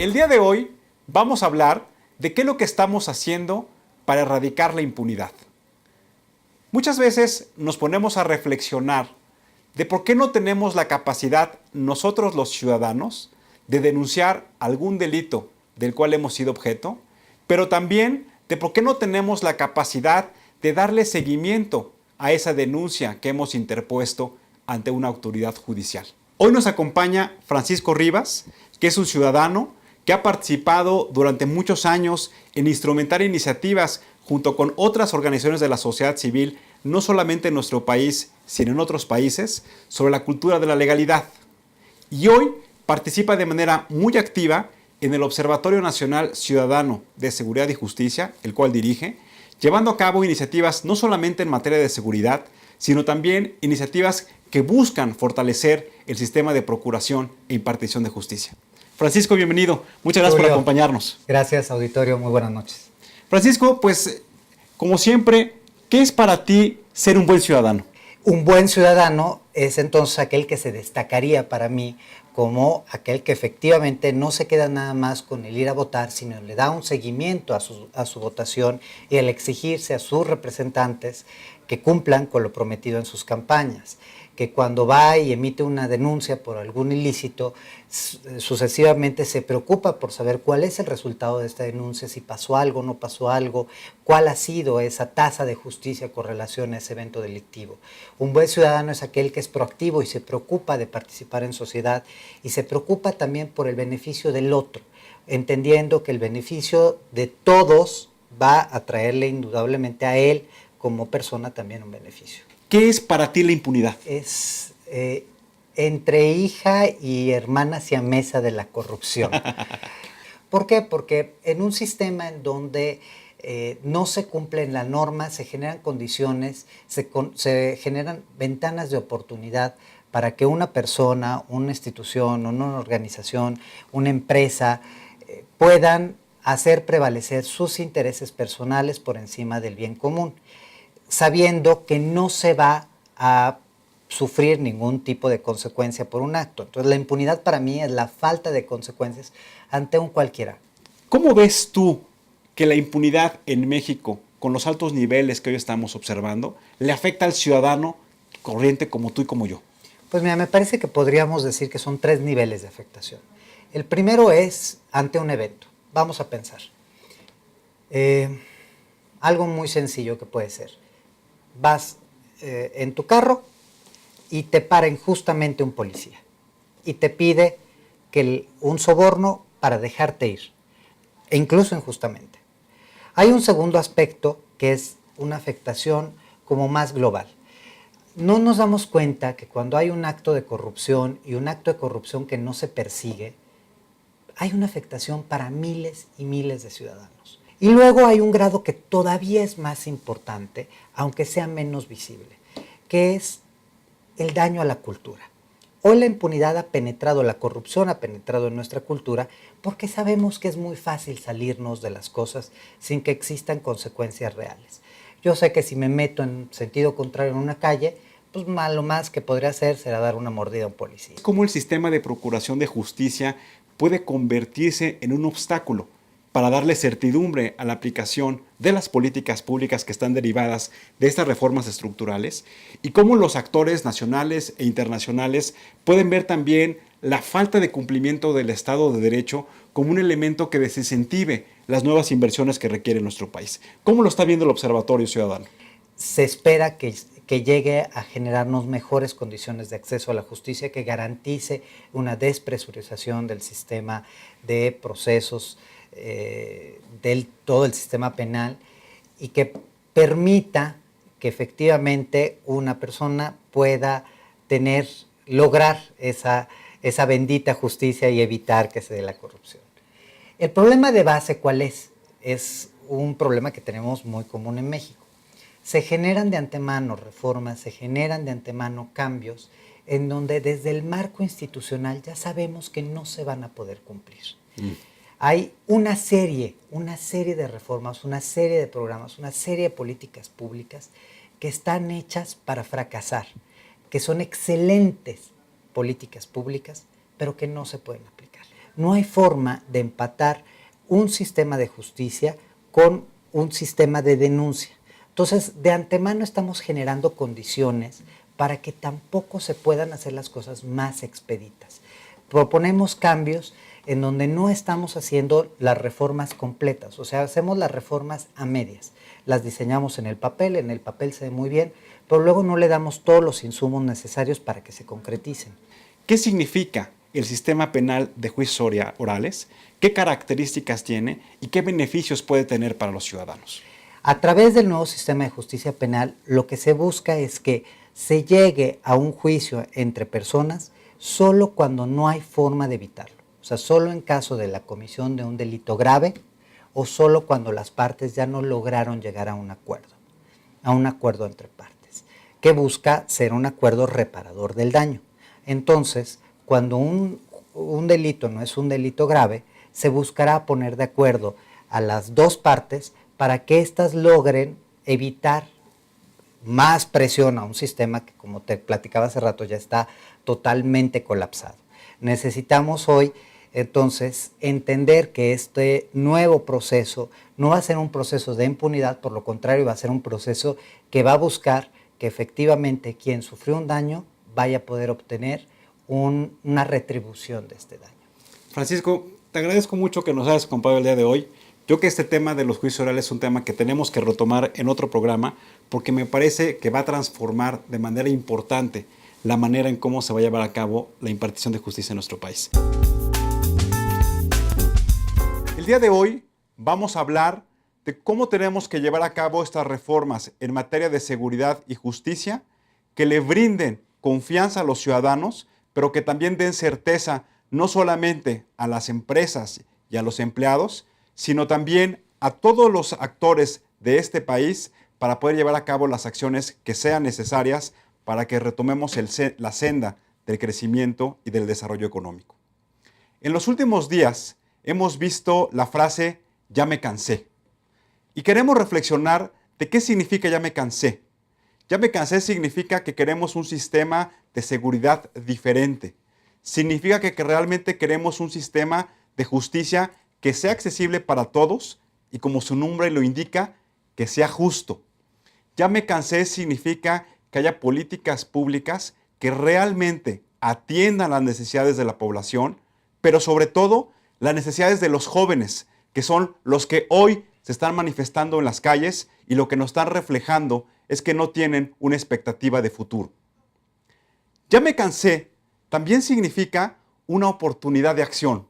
El día de hoy vamos a hablar de qué es lo que estamos haciendo para erradicar la impunidad. Muchas veces nos ponemos a reflexionar de por qué no tenemos la capacidad nosotros los ciudadanos de denunciar algún delito del cual hemos sido objeto, pero también de por qué no tenemos la capacidad de darle seguimiento a esa denuncia que hemos interpuesto ante una autoridad judicial. Hoy nos acompaña Francisco Rivas, que es un ciudadano que ha participado durante muchos años en instrumentar iniciativas junto con otras organizaciones de la sociedad civil, no solamente en nuestro país, sino en otros países, sobre la cultura de la legalidad. Y hoy participa de manera muy activa en el Observatorio Nacional Ciudadano de Seguridad y Justicia, el cual dirige, llevando a cabo iniciativas no solamente en materia de seguridad, sino también iniciativas que buscan fortalecer el sistema de procuración e impartición de justicia. Francisco, bienvenido. Muchas gracias por acompañarnos. Gracias, auditorio. Muy buenas noches. Francisco, pues, como siempre, ¿qué es para ti ser un buen ciudadano? Un buen ciudadano es entonces aquel que se destacaría para mí como aquel que efectivamente no se queda nada más con el ir a votar, sino le da un seguimiento a su votación y el exigirse a sus representantes que cumplan con lo prometido en sus campañas, que cuando va y emite una denuncia por algún ilícito, sucesivamente se preocupa por saber cuál es el resultado de esta denuncia, si pasó algo, no pasó algo, cuál ha sido esa tasa de justicia con relación a ese evento delictivo. Un buen ciudadano es aquel que es proactivo y se preocupa de participar en sociedad y se preocupa también por el beneficio del otro, entendiendo que el beneficio de todos va a traerle indudablemente a él como persona también un beneficio. ¿Qué es para ti la impunidad? Es entre hija y hermana siamesa de la corrupción. ¿Por qué? Porque en un sistema en donde no se cumplen las normas, se generan condiciones, se generan ventanas de oportunidad para que una persona, una institución, una organización, una empresa puedan hacer prevalecer sus intereses personales por encima del bien común, sabiendo que no se va a sufrir ningún tipo de consecuencia por un acto. Entonces la impunidad para mí es la falta de consecuencias ante un cualquiera. ¿Cómo ves tú que la impunidad en México, con los altos niveles que hoy estamos observando, le afecta al ciudadano corriente como tú y como yo? Pues mira, me parece que podríamos decir que son 3 niveles de afectación. El primero es ante un evento. Vamos a pensar. Algo muy sencillo que puede ser. Vas en tu carro y te para injustamente un policía y te pide un soborno para dejarte ir, e incluso injustamente. Hay un segundo aspecto que es una afectación como más global. No nos damos cuenta que cuando hay un acto de corrupción y un acto de corrupción que no se persigue, hay una afectación para miles y miles de ciudadanos. Y luego hay un grado que todavía es más importante, aunque sea menos visible, que es el daño a la cultura. Hoy la impunidad ha penetrado, la corrupción ha penetrado en nuestra cultura porque sabemos que es muy fácil salirnos de las cosas sin que existan consecuencias reales. Yo sé que si me meto en sentido contrario en una calle, pues lo más que podría hacer será dar una mordida a un policía. ¿Cómo el sistema de procuración de justicia puede convertirse en un obstáculo para darle certidumbre a la aplicación de las políticas públicas que están derivadas de estas reformas estructurales? ¿Y cómo los actores nacionales e internacionales pueden ver también la falta de cumplimiento del Estado de Derecho como un elemento que desincentive las nuevas inversiones que requiere nuestro país? ¿Cómo lo está viendo el Observatorio Ciudadano? Se espera que llegue a generarnos mejores condiciones de acceso a la justicia, que garantice una despresurización del sistema de procesos, todo el sistema penal, y que permita que efectivamente una persona pueda lograr esa bendita justicia y evitar que se dé la corrupción. El problema de base, ¿cuál es? Es un problema que tenemos muy común en México. Se generan de antemano reformas, se generan de antemano cambios en donde desde el marco institucional ya sabemos que no se van a poder cumplir. Hay una serie de reformas, una serie de programas, una serie de políticas públicas que están hechas para fracasar, que son excelentes políticas públicas, pero que no se pueden aplicar. no hay forma de empatar un sistema de justicia con un sistema de denuncia. Entonces, de antemano estamos generando condiciones para que tampoco se puedan hacer las cosas más expeditas. Proponemos cambios en donde no estamos haciendo las reformas completas, o sea, hacemos las reformas a medias. Las diseñamos en el papel se ve muy bien, pero luego no le damos todos los insumos necesarios para que se concreticen. ¿Qué significa el sistema penal de juicios orales? ¿Qué características tiene y qué beneficios puede tener para los ciudadanos? A través del nuevo sistema de justicia penal, lo que se busca es que se llegue a un juicio entre personas solo cuando no hay forma de evitarlo. O sea, solo en caso de la comisión de un delito grave o solo cuando las partes ya no lograron llegar a un acuerdo entre partes, que busca ser un acuerdo reparador del daño. Entonces, cuando un delito no es un delito grave, se buscará poner de acuerdo a las dos partes para que éstas logren evitar más presión a un sistema que, como te platicaba hace rato, ya está totalmente colapsado. Necesitamos hoy, entonces, entender que este nuevo proceso no va a ser un proceso de impunidad, por lo contrario, va a ser un proceso que va a buscar que efectivamente quien sufrió un daño vaya a poder obtener una retribución de este daño. Francisco, te agradezco mucho que nos hayas acompañado el día de hoy. Yo creo que este tema de los juicios orales es un tema que tenemos que retomar en otro programa porque me parece que va a transformar de manera importante la manera en cómo se va a llevar a cabo la impartición de justicia en nuestro país. El día de hoy vamos a hablar de cómo tenemos que llevar a cabo estas reformas en materia de seguridad y justicia que le brinden confianza a los ciudadanos, pero que también den certeza no solamente a las empresas y a los empleados, sino también a todos los actores de este país para poder llevar a cabo las acciones que sean necesarias para que retomemos la senda del crecimiento y del desarrollo económico. En los últimos días hemos visto la frase "ya me cansé" y queremos reflexionar de qué significa "ya me cansé". Ya me cansé significa que queremos un sistema de seguridad diferente. Significa que realmente queremos un sistema de justicia que sea accesible para todos y, como su nombre lo indica, que sea justo. Ya me cansé significa que haya políticas públicas que realmente atiendan las necesidades de la población, pero sobre todo las necesidades de los jóvenes, que son los que hoy se están manifestando en las calles y lo que nos están reflejando es que no tienen una expectativa de futuro. Ya me cansé también significa una oportunidad de acción,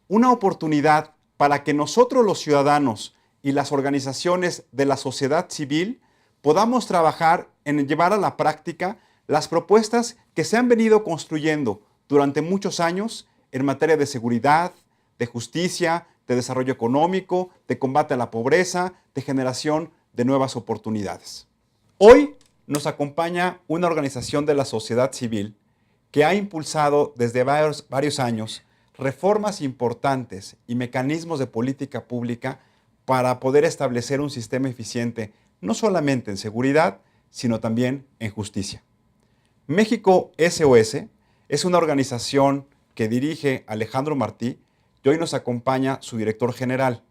una oportunidad para que nosotros los ciudadanos y las organizaciones de la sociedad civil podamos trabajar en llevar a la práctica las propuestas que se han venido construyendo durante muchos años en materia de seguridad, de justicia, de desarrollo económico, de combate a la pobreza, de generación de nuevas oportunidades. Hoy nos acompaña una organización de la sociedad civil que ha impulsado desde varios años reformas importantes y mecanismos de política pública para poder establecer un sistema eficiente no solamente en seguridad, sino también en justicia. México SOS es una organización que dirige Alejandro Martí y hoy nos acompaña su director general.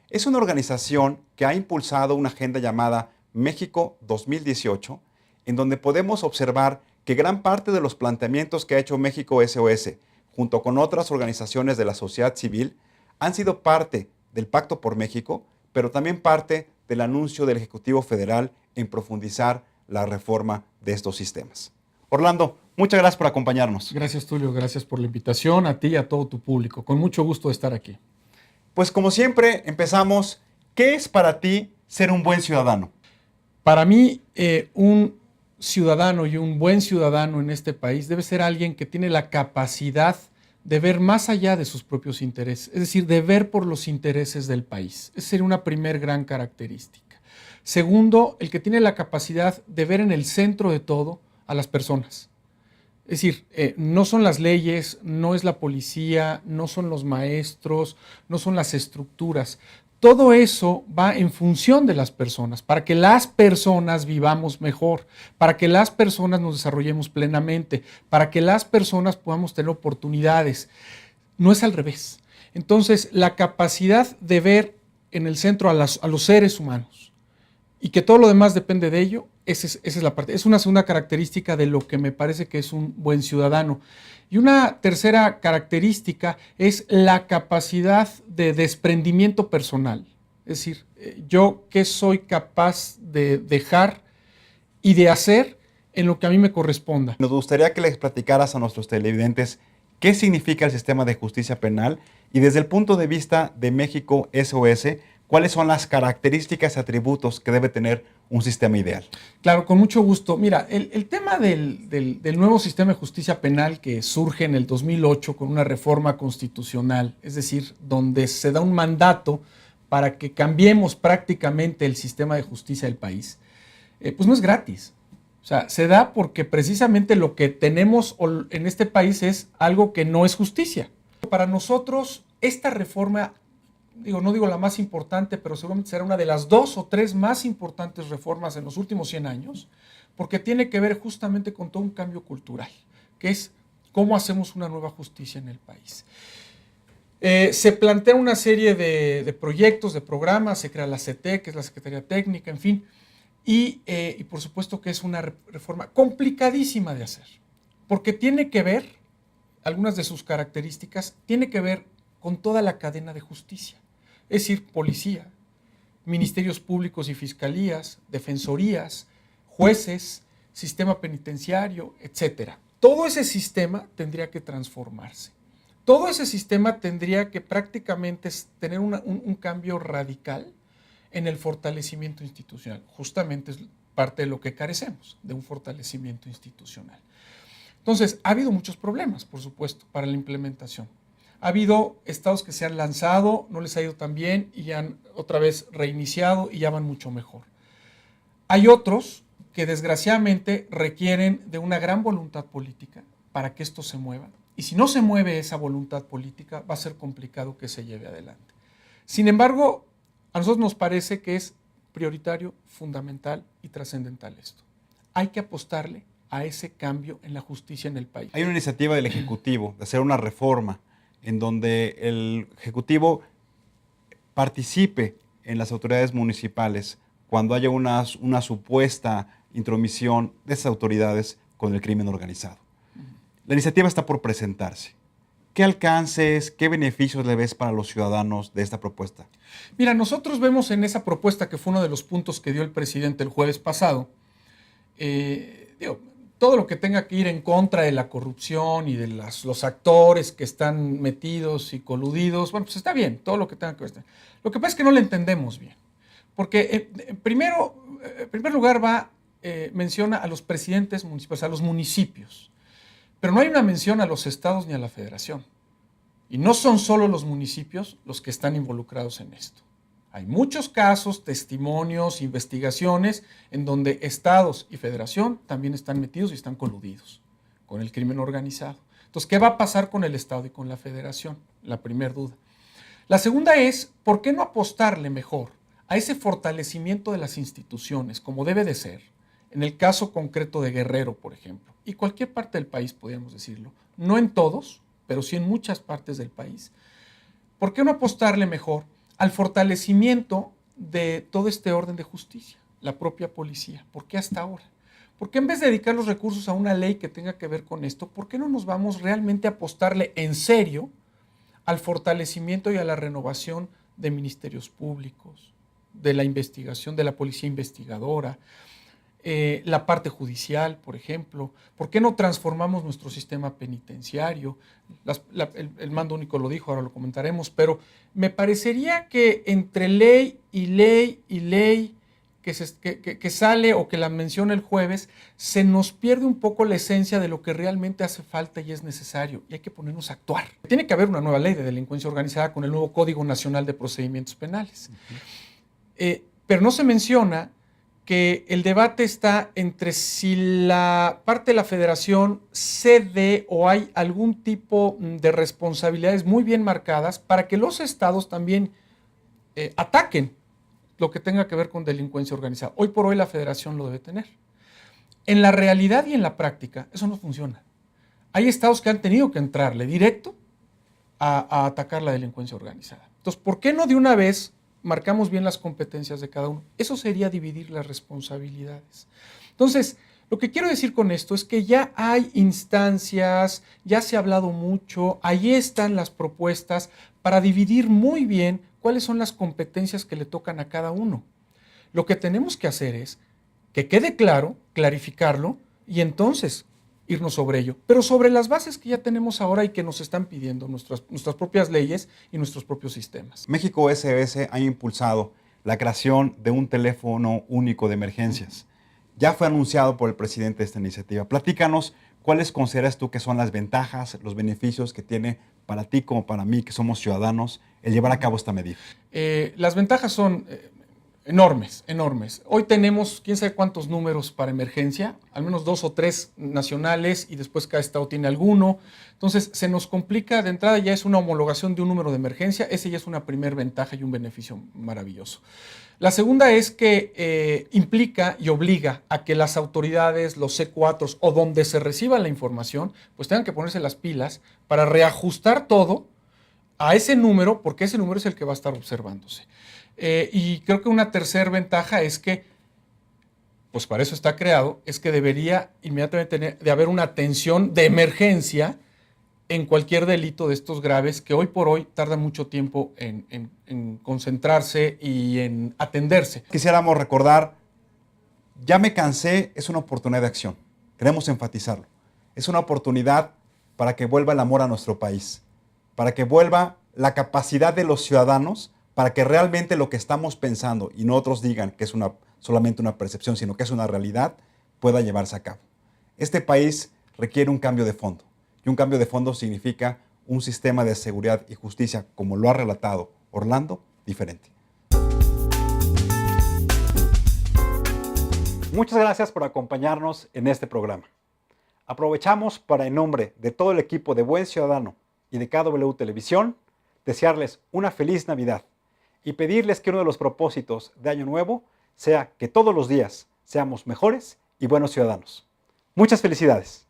Es una organización que ha impulsado una agenda llamada México 2018, en donde podemos observar que gran parte de los planteamientos que ha hecho México SOS, junto con otras organizaciones de la sociedad civil, han sido parte del Pacto por México, pero también parte del anuncio del Ejecutivo Federal en profundizar la reforma de estos sistemas. Orlando, muchas gracias por acompañarnos. Gracias, Tulio. Gracias por la invitación, a ti y a todo tu público. Con mucho gusto de estar aquí. Pues como siempre, empezamos. ¿Qué es para ti ser un buen ciudadano? Para mí, un ciudadano y un buen ciudadano en este país debe ser alguien que tiene la capacidad de ver más allá de sus propios intereses, es decir, de ver por los intereses del país. Esa sería una primer gran característica. Segundo, el que tiene la capacidad de ver en el centro de todo a las personas. Es decir, no son las leyes, no es la policía, no son los maestros, no son las estructuras. Todo eso va en función de las personas, para que las personas vivamos mejor, para que las personas nos desarrollemos plenamente, para que las personas podamos tener oportunidades. No es al revés. Entonces, la capacidad de ver en el centro a los seres humanos y que todo lo demás depende de ello, esa es la parte. Es una segunda característica de lo que me parece que es un buen ciudadano. Y una tercera característica es la capacidad de desprendimiento personal. Es decir, yo qué soy capaz de dejar y de hacer en lo que a mí me corresponda. Nos gustaría que les platicaras a nuestros televidentes qué significa el sistema de justicia penal y desde el punto de vista de México SOS, cuáles son las características y atributos que debe tener un sistema ideal. Claro, con mucho gusto. Mira, el tema del nuevo sistema de justicia penal que surge en el 2008 con una reforma constitucional, es decir, donde se da un mandato para que cambiemos prácticamente el sistema de justicia del país, pues no es gratis. O sea, se da porque precisamente lo que tenemos en este país es algo que no es justicia. Para nosotros, esta reforma, no digo la más importante, pero seguramente será una de las 2 o 3 más importantes reformas en los últimos 100 años, porque tiene que ver justamente con todo un cambio cultural, que es cómo hacemos una nueva justicia en el país. Se plantea una serie de proyectos, de programas, se crea la CT, que es la Secretaría Técnica, en fin, y por supuesto que es una reforma complicadísima de hacer, porque tiene que ver, algunas de sus características, tiene que ver con toda la cadena de justicia, es decir, policía, ministerios públicos y fiscalías, defensorías, jueces, sistema penitenciario, etc. Todo ese sistema tendría que transformarse. Todo ese sistema tendría que prácticamente tener un cambio radical en el fortalecimiento institucional. Justamente es parte de lo que carecemos, de un fortalecimiento institucional. Entonces, ha habido muchos problemas, por supuesto, para la implementación. Ha habido estados que se han lanzado, no les ha ido tan bien y han otra vez reiniciado y ya van mucho mejor. Hay otros que desgraciadamente requieren de una gran voluntad política para que esto se mueva. Y si no se mueve esa voluntad política, va a ser complicado que se lleve adelante. Sin embargo, a nosotros nos parece que es prioritario, fundamental y trascendental esto. Hay que apostarle a ese cambio en la justicia en el país. Hay una iniciativa del Ejecutivo de hacer una reforma en donde el Ejecutivo participe en las autoridades municipales cuando haya una supuesta intromisión de esas autoridades con el crimen organizado. La iniciativa está por presentarse. ¿Qué alcances, qué beneficios le ves para los ciudadanos de esta propuesta? Mira, nosotros vemos en esa propuesta, que fue uno de los puntos que dio el presidente el jueves pasado, todo lo que tenga que ir en contra de la corrupción y de los actores que están metidos y coludidos, bueno, pues está bien, todo lo que tenga que ver. Lo que pasa es que no lo entendemos bien, porque en primer lugar menciona a los presidentes municipales, a los municipios, pero no hay una mención a los estados ni a la federación. Y no son solo los municipios los que están involucrados en esto. Hay muchos casos, testimonios, investigaciones en donde estados y federación también están metidos y están coludidos con el crimen organizado. Entonces, ¿qué va a pasar con el estado y con la federación? La primera duda. La segunda es, ¿por qué no apostarle mejor a ese fortalecimiento de las instituciones, como debe de ser, en el caso concreto de Guerrero, por ejemplo, y cualquier parte del país, podríamos decirlo, no en todos, pero sí en muchas partes del país? ¿Por qué no apostarle mejor al fortalecimiento de todo este orden de justicia, la propia policía? ¿Por qué hasta ahora? ¿Por qué en vez de dedicar los recursos a una ley que tenga que ver con esto, por qué no nos vamos realmente a apostarle en serio al fortalecimiento y a la renovación de ministerios públicos, de la investigación, de la policía investigadora, la parte judicial, por ejemplo? ¿Por qué no transformamos nuestro sistema penitenciario? El mando único lo dijo, ahora lo comentaremos, pero me parecería que entre ley y ley y ley que sale o que la menciona el jueves, se nos pierde un poco la esencia de lo que realmente hace falta y es necesario, y hay que ponernos a actuar. Tiene que haber una nueva ley de delincuencia organizada con el nuevo Código Nacional de Procedimientos Penales. Pero no se menciona que el debate está entre si la parte de la federación cede o hay algún tipo de responsabilidades muy bien marcadas para que los estados también ataquen lo que tenga que ver con delincuencia organizada. Hoy por hoy la federación lo debe tener. En la realidad y en la práctica eso no funciona. Hay estados que han tenido que entrarle directo a atacar la delincuencia organizada. Entonces, ¿por qué no de una vez marcamos bien las competencias de cada uno? Eso sería dividir las responsabilidades. Entonces, lo que quiero decir con esto es que ya hay instancias, ya se ha hablado mucho, ahí están las propuestas para dividir muy bien cuáles son las competencias que le tocan a cada uno. Lo que tenemos que hacer es que quede claro, clarificarlo y entonces irnos sobre ello, pero sobre las bases que ya tenemos ahora y que nos están pidiendo nuestras propias leyes y nuestros propios sistemas. México SBS ha impulsado la creación de un teléfono único de emergencias. Ya fue anunciado por el presidente esta iniciativa. Platícanos, ¿cuáles consideras tú que son las ventajas, los beneficios que tiene para ti como para mí, que somos ciudadanos, el llevar a cabo esta medida? Las ventajas son enormes, enormes. Hoy tenemos quién sabe cuántos números para emergencia, al menos 2 o 3 nacionales y después cada estado tiene alguno. Entonces se nos complica, de entrada ya es una homologación de un número de emergencia, ese ya es una primera ventaja y un beneficio maravilloso. La segunda es que implica y obliga a que las autoridades, los C4 o donde se reciba la información, pues tengan que ponerse las pilas para reajustar todo a ese número, porque ese número es el que va a estar observándose. Y creo que una tercera ventaja es que, pues para eso está creado, es que debería inmediatamente de haber una atención de emergencia en cualquier delito de estos graves que hoy por hoy tarda mucho tiempo en concentrarse y en atenderse. Quisiéramos recordar, ya me cansé, es una oportunidad de acción. Queremos enfatizarlo. Es una oportunidad para que vuelva el amor a nuestro país, para que vuelva la capacidad de los ciudadanos, para que realmente lo que estamos pensando y no otros digan que es solamente una percepción, sino que es una realidad, pueda llevarse a cabo. Este país requiere un cambio de fondo. Y un cambio de fondo significa un sistema de seguridad y justicia, como lo ha relatado Orlando, diferente. Muchas gracias por acompañarnos en este programa. Aprovechamos para, en nombre de todo el equipo de Buen Ciudadano y de KW Televisión, desearles una feliz Navidad y pedirles que uno de los propósitos de Año Nuevo sea que todos los días seamos mejores y buenos ciudadanos. Muchas felicidades.